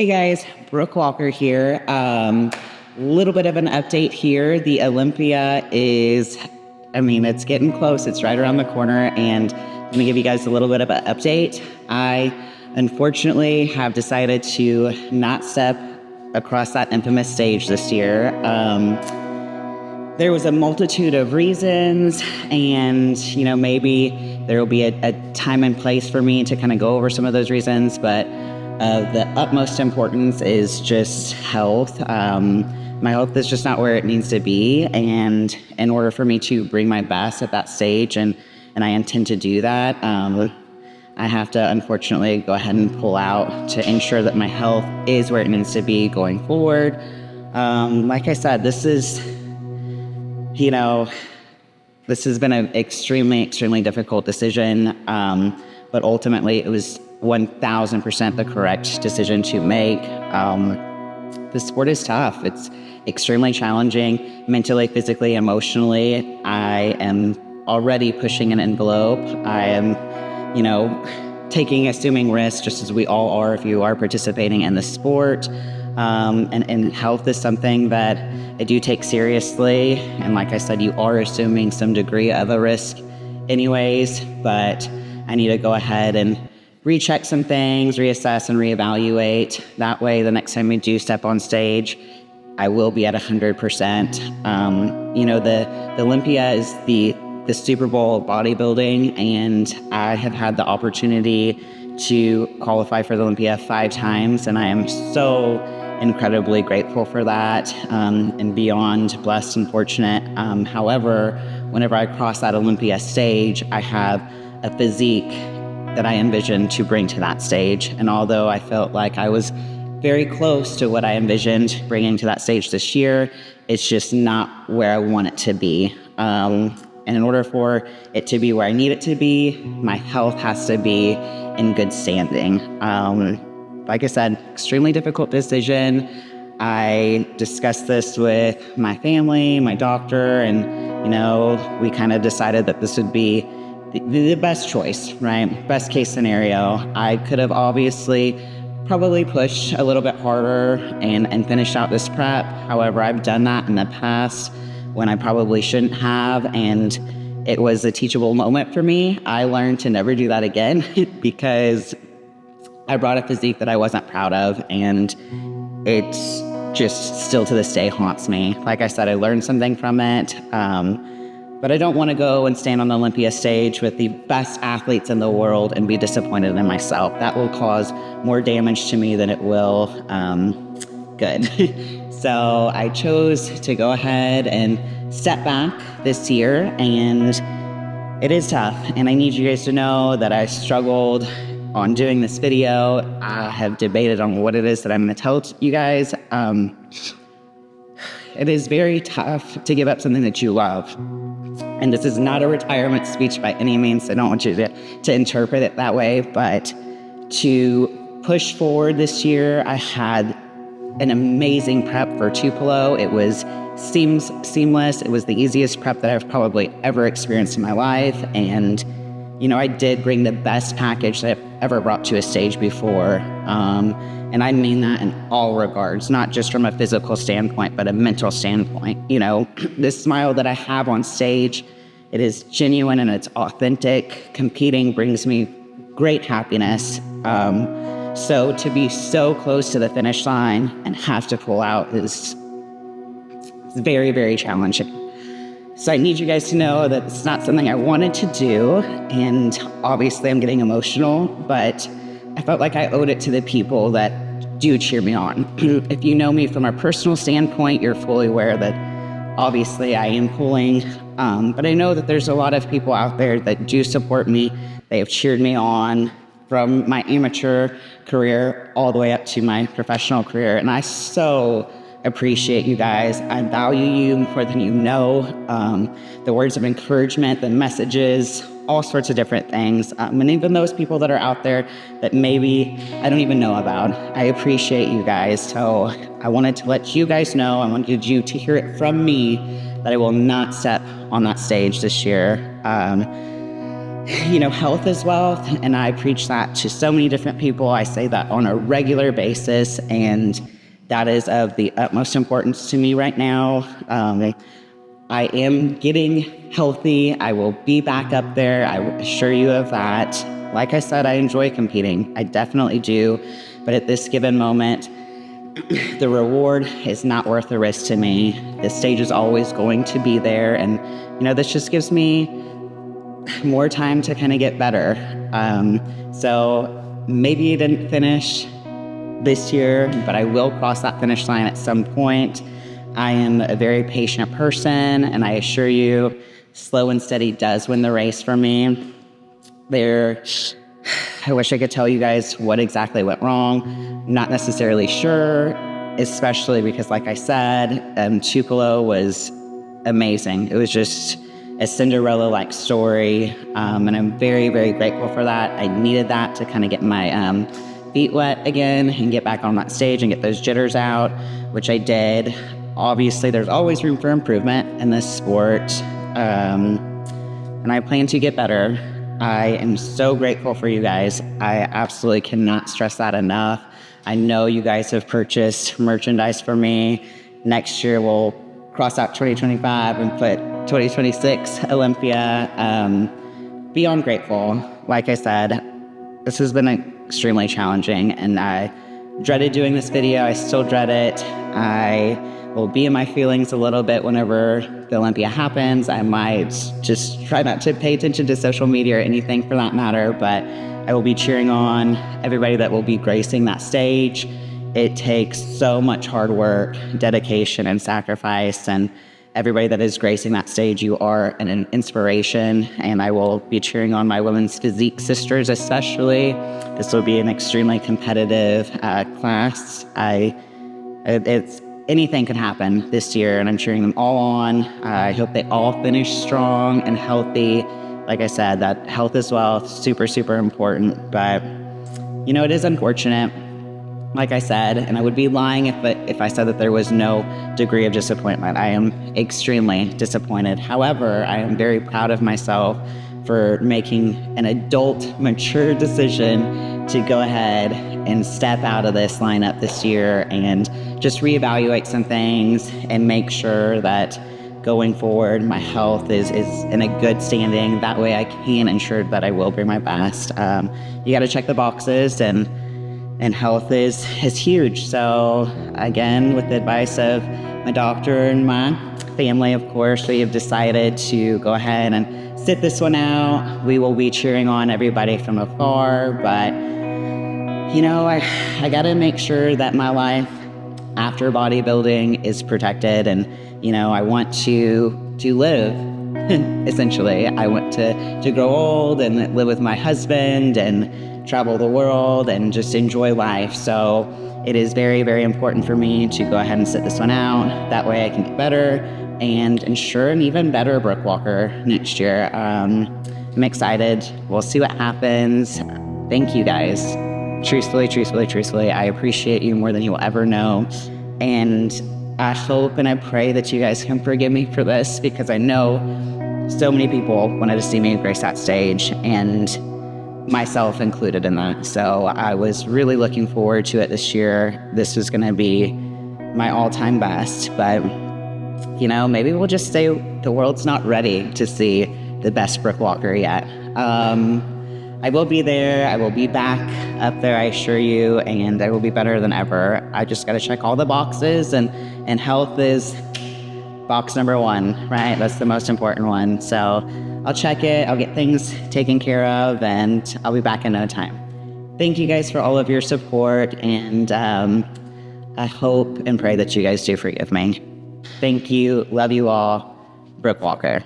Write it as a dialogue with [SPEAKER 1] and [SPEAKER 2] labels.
[SPEAKER 1] Hey guys, Brooke Walker here. Little bit of an update here. The Olympia it's getting close. It's right around the corner, and I'm going to give you guys a little bit of an update. I unfortunately have decided to not step across that infamous stage this year. There was a multitude of reasons, and maybe there will be a time and place for me to kind of go over some of those reasons, but the utmost importance is just health. My health is just not where it needs to be, and in order for me to bring my best at that stage, and I intend to do that, I have to unfortunately go ahead and pull out to ensure that my health is where it needs to be going forward. Like I said, this has been an extremely, extremely difficult decision, but ultimately it was 1,000% the correct decision to make. The sport is tough. It's extremely challenging mentally, physically, emotionally. I am already pushing an envelope. I am, assuming risks, just as we all are if you are participating in the sport. And health is something that I do take seriously. And like I said, you are assuming some degree of a risk anyways, but I need to go ahead and recheck some things, reassess and reevaluate. That way, the next time we do step on stage, I will be at 100%. The Olympia is the Super Bowl of bodybuilding, and I have had the opportunity to qualify for the Olympia 5 times, and I am so incredibly grateful for that, and beyond blessed and fortunate. However, whenever I cross that Olympia stage, I have a physique that I envisioned to bring to that stage. And although I felt like I was very close to what I envisioned bringing to that stage this year, it's just not where I want it to be. And in order for it to be where I need it to be, my health has to be in good standing. Like I said, extremely difficult decision. I discussed this with my family, my doctor, and, we kind of decided that this would be the best choice, right? Best case scenario. I could have obviously probably pushed a little bit harder and finished out this prep. However, I've done that in the past when I probably shouldn't have, and it was a teachable moment for me. I learned to never do that again because I brought a physique that I wasn't proud of, and it's just still to this day haunts me. Like I said, I learned something from it. But I don't want to go and stand on the Olympia stage with the best athletes in the world and be disappointed in myself. That will cause more damage to me than it will good. So I chose to go ahead and step back this year, and it is tough. And I need you guys to know that I struggled on doing this video. I have debated on what it is that I'm going to tell you guys. It is very tough to give up something that you love. And this is not a retirement speech by any means. I don't want you to interpret it that way. But to push forward this year, I had an amazing prep for Tupelo. It was seamless. It was the easiest prep that I've probably ever experienced in my life. And, I did bring the best package that I've ever brought to a stage before. And I mean that in all regards, not just from a physical standpoint, but a mental standpoint. This smile that I have on stage, it is genuine and it's authentic. Competing brings me great happiness. So to be so close to the finish line and have to pull out is very, very challenging. So I need you guys to know that it's not something I wanted to do. And obviously I'm getting emotional, but I felt like I owed it to the people that do cheer me on. If you know me from a personal standpoint, you're fully aware that obviously I am pulling, but I know that there's a lot of people out there that do support me. They have cheered me on from my amateur career all the way up to my professional career, and I so appreciate you guys. I value you more than you know. The words of encouragement, the messages, all sorts of different things. And even those people that are out there that maybe I don't even know about, I appreciate you guys. So I wanted to let you guys know, I wanted you to hear it from me that I will not step on that stage this year. health is wealth, and I preach that to so many different people. I say that on a regular basis, and that is of the utmost importance to me right now. I am getting healthy. I will be back up there. I assure you of that. Like I said, I enjoy competing. I definitely do. But at this given moment, the reward is not worth the risk to me. The stage is always going to be there. And, this just gives me more time to kind of get better. So maybe I didn't finish this year, but I will cross that finish line at some point. I am a very patient person, and I assure you, slow and steady does win the race for me. I wish I could tell you guys what exactly went wrong. Not necessarily sure, especially because, like I said, Tupelo was amazing. It was just a Cinderella-like story, and I'm very, very grateful for that. I needed that to kind of get my feet wet again and get back on that stage and get those jitters out, which I did. Obviously, there's always room for improvement in this sport, and I plan to get better. I am so grateful for you guys. I absolutely cannot stress that enough. I know you guys have purchased merchandise for me. Next year, we'll cross out 2025 and put 2026 Olympia. Beyond grateful. Like I said, this has been extremely challenging, and I dreaded doing this video. I still dread it. I will be in my feelings a little bit whenever the Olympia happens. I might just try not to pay attention to social media or anything for that matter, but I will be cheering on everybody that will be gracing that stage. It takes so much hard work, dedication, and sacrifice, and everybody that is gracing that stage, you are an inspiration, and I will be cheering on my women's physique sisters especially. This will be an extremely competitive class. Anything can happen this year, and I'm cheering them all on. I hope they all finish strong and healthy. Like I said, that health is wealth, super, super important. But, it is unfortunate, like I said, and I would be lying if I said that there was no degree of disappointment. I am extremely disappointed. However, I am very proud of myself for making an adult, mature decision to go ahead and step out of this lineup this year and just reevaluate some things and make sure that going forward my health is in a good standing. That way I can ensure that I will bring my best. You got to check the boxes, and health is huge. So again, with the advice of my doctor and my family, of course, we have decided to go ahead and sit this one out. We will be cheering on everybody from afar, but I got to make sure that my life after bodybuilding is protected, and I want to live. Essentially, I want to grow old and live with my husband and travel the world and just enjoy life. So it is very, very important for me to go ahead and sit this one out. That way I can get better and ensure an even better brick walker next year. I'm excited. We'll see what happens. Thank you guys. Truthfully, I appreciate you more than you will ever know. And I hope and I pray that you guys can forgive me for this, because I know so many people wanted to see me grace that stage, and myself included in that. So I was really looking forward to it this year. This was going to be my all-time best, but maybe we'll just say the world's not ready to see the best brick walker yet. I will be there. I will be back up there, I assure you, and I will be better than ever. I just got to check all the boxes, and health is box number one, right? That's the most important one. So I'll check it. I'll get things taken care of, and I'll be back in no time. Thank you guys for all of your support, and I hope and pray that you guys do forgive me. Thank you. Love you all. Brick Walker.